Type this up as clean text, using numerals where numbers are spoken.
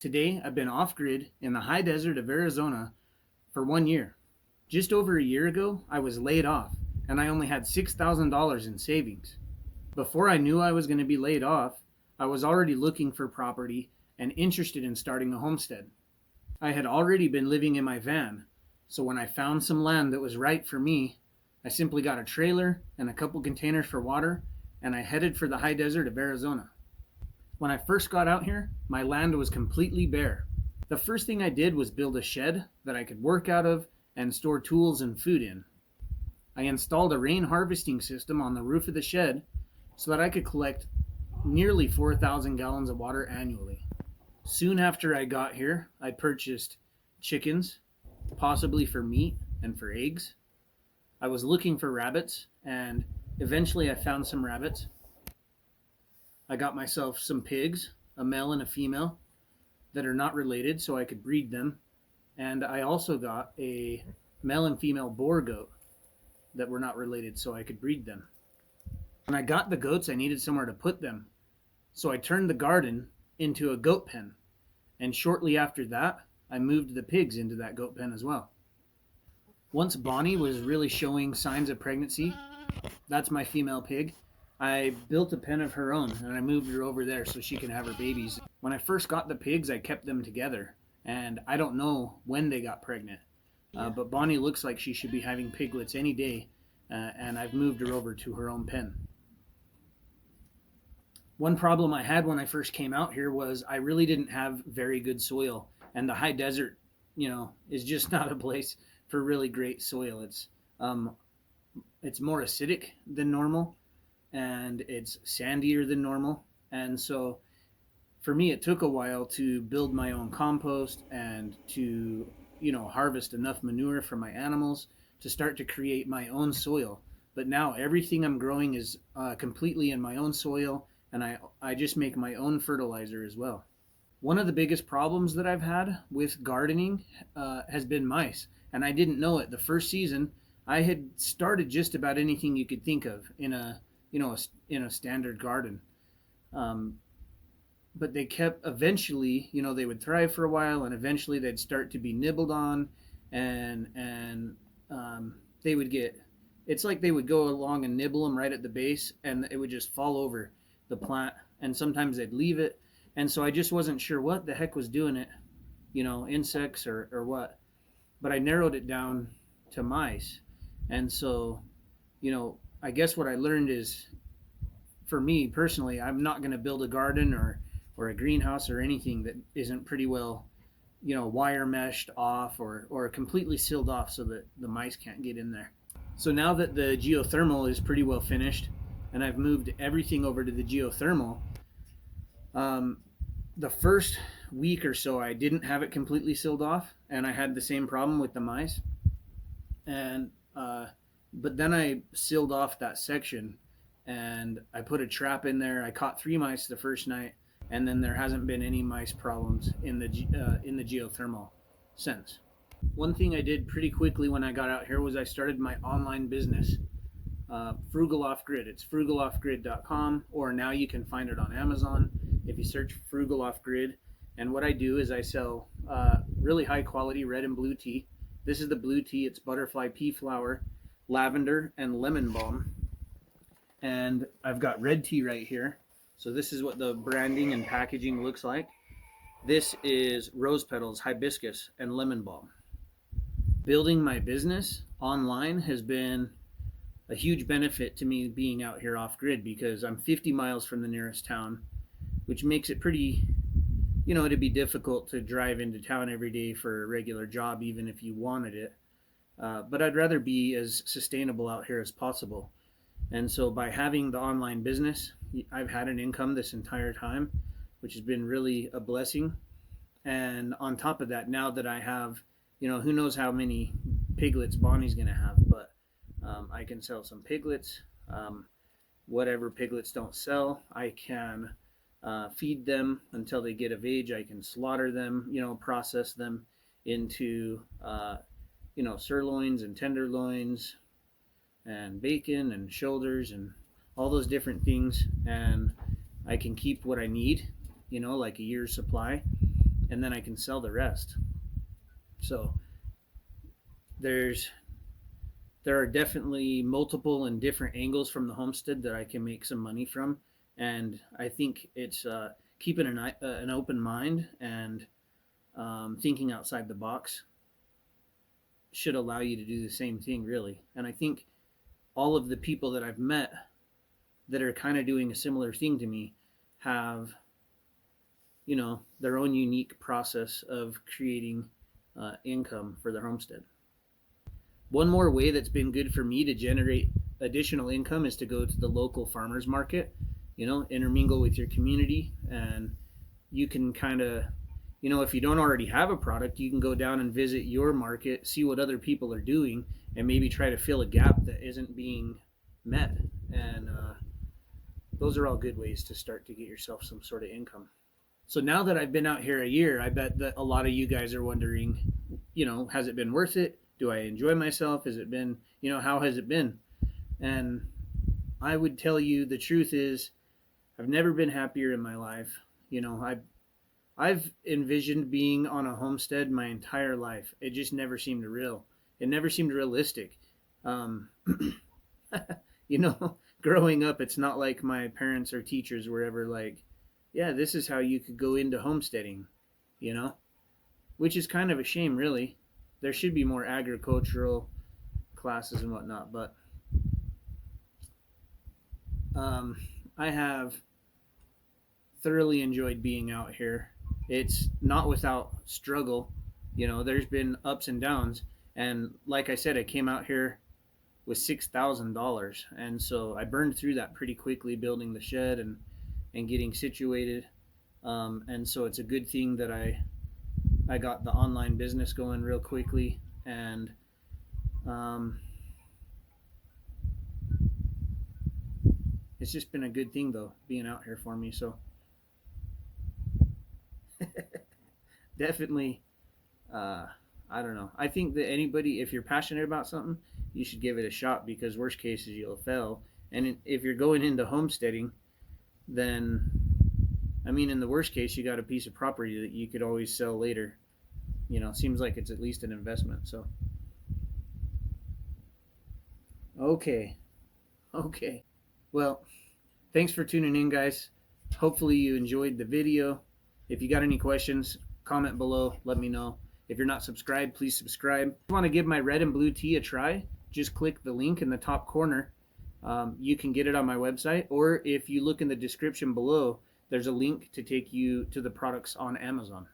Today, I've been off grid in the high desert of Arizona for 1 year. Just over a year ago, I was laid off and I only had $6,000 in savings. Before I knew I was going to be laid off, I was already looking for property and interested in starting a homestead. I had already been living in my van, so when I found some land that was right for me, I simply got a trailer and a couple containers for water and I headed for the high desert of Arizona. When I first got out here, my land was completely bare. The first thing I did was build a shed that I could work out of and store tools and food in. I installed a rain harvesting system on the roof of the shed so that I could collect nearly 4,000 gallons of water annually. Soon after I got here, I purchased chickens, possibly for meat and for eggs. I was looking for rabbits, and eventually I found some rabbits. I got myself some pigs, a male and a female, that are not related so I could breed them. And I also got a male and female boar goat that were not related so I could breed them. When I got the goats, I needed somewhere to put them. So I turned the garden into a goat pen. And shortly after that, I moved the pigs into that goat pen as well. Once Bonnie was really showing signs of pregnancy, that's my female pig, I built a pen of her own and I moved her over there so she can have her babies. When I first got the pigs, I kept them together, and I don't know when they got pregnant. But Bonnie looks like she should be having piglets any day, and I've moved her over to her own pen. One problem I had when I first came out here was I really didn't have very good soil, and the high desert, is just not a place for really great soil. It's more acidic than normal, and it's sandier than normal. And so for me, it took a while to build my own compost and to, harvest enough manure from my animals to start to create my own soil. But now everything I'm growing is completely in my own soil, and I just make my own fertilizer as well. One of the biggest problems that I've had with gardening has been mice, and I didn't know it. The first season, I had started just about anything you could think of in a standard garden. But they kept eventually, they would thrive for a while, and eventually they'd start to be nibbled on, and they would get. It's like they would go along and nibble them right at the base, and it would just fall over the plant. And sometimes they'd leave it, and so I just wasn't sure what the heck was doing it, insects or what. But I narrowed it down to mice, and so, I guess what I learned is, for me personally, I'm not going to build a garden or a greenhouse or anything that isn't pretty well, wire meshed off or completely sealed off so that the mice can't get in there. So now that the geothermal is pretty well finished and I've moved everything over to the geothermal, the first week or so I didn't have it completely sealed off, and I had the same problem with the mice. And but then I sealed off that section and I put a trap in there. I caught 3 mice the first night, and then there hasn't been any mice problems in the geothermal since. One thing I did pretty quickly when I got out here was I started my online business, Frugal Off Grid. It's frugaloffgrid.com, or now you can find it on Amazon if you search Frugal Off Grid. And what I do is I sell really high quality red and blue tea. This is the blue tea. It's butterfly pea flower, lavender, and lemon balm. And I've got red tea right here. So this is what the branding and packaging looks like. This is rose petals, hibiscus, and lemon balm. Building my business online has been a huge benefit to me being out here off grid, because I'm 50 miles from the nearest town, which makes it pretty, it'd be difficult to drive into town every day for a regular job, even if you wanted it. But I'd rather be as sustainable out here as possible. And so by having the online business, I've had an income this entire time, which has been really a blessing. And on top of that, now that I have, who knows how many piglets Bonnie's going to have, but I can sell some piglets. Whatever piglets don't sell, I can feed them until they get of age. I can slaughter them, process them into, sirloins and tenderloins and bacon and shoulders and all those different things. And I can keep what I need, like a year's supply. and then I can sell the rest. So there's there are definitely multiple and different angles from the homestead that I can make some money from, and I think it's keeping an open mind and thinking outside the box should allow you to do the same thing, really. And I think all of the people that I've met that are kind of doing a similar thing to me have, their own unique process of creating income for their homestead. One more way that's been good for me to generate additional income is to go to the local farmers market, intermingle with your community, and you can kind of, if you don't already have a product, you can go down and visit your market, see what other people are doing, and maybe try to fill a gap that isn't being met. And those are all good ways to start to get yourself some sort of income. So now that I've been out here a year, I bet that a lot of you guys are wondering, has it been worth it? Do I enjoy myself? Has it been, how has it been? And I would tell you the truth is I've never been happier in my life. I've envisioned being on a homestead my entire life. It just never seemed real. It never seemed realistic. Um, growing up, it's not like my parents or teachers were ever like, yeah, this is how you could go into homesteading, you know, which is kind of a shame, really. There should be more agricultural classes and whatnot, but I have thoroughly enjoyed being out here. It's not without struggle. There's been ups and downs. And like I said, I came out here with $6,000. And so I burned through that pretty quickly building the shed and getting situated. And so it's a good thing that I got the online business going real quickly. And it's just been a good thing, though, being out here for me. So definitely, I don't know. I think that anybody, if you're passionate about something, you should give it a shot, because worst case is you'll fail. And if you're going into homesteading, then, I mean, in the worst case, you got a piece of property that you could always sell later. Seems like it's at least an investment. So, okay. Okay. Well, thanks for tuning in, guys. Hopefully you enjoyed the video. If you got any questions, comment below. Let me know. If you're not subscribed, please subscribe. If you want to give my red and blue tea a try, just click the link in the top corner. You can get it on my website, or if you look in the description below, there's a link to take you to the products on Amazon.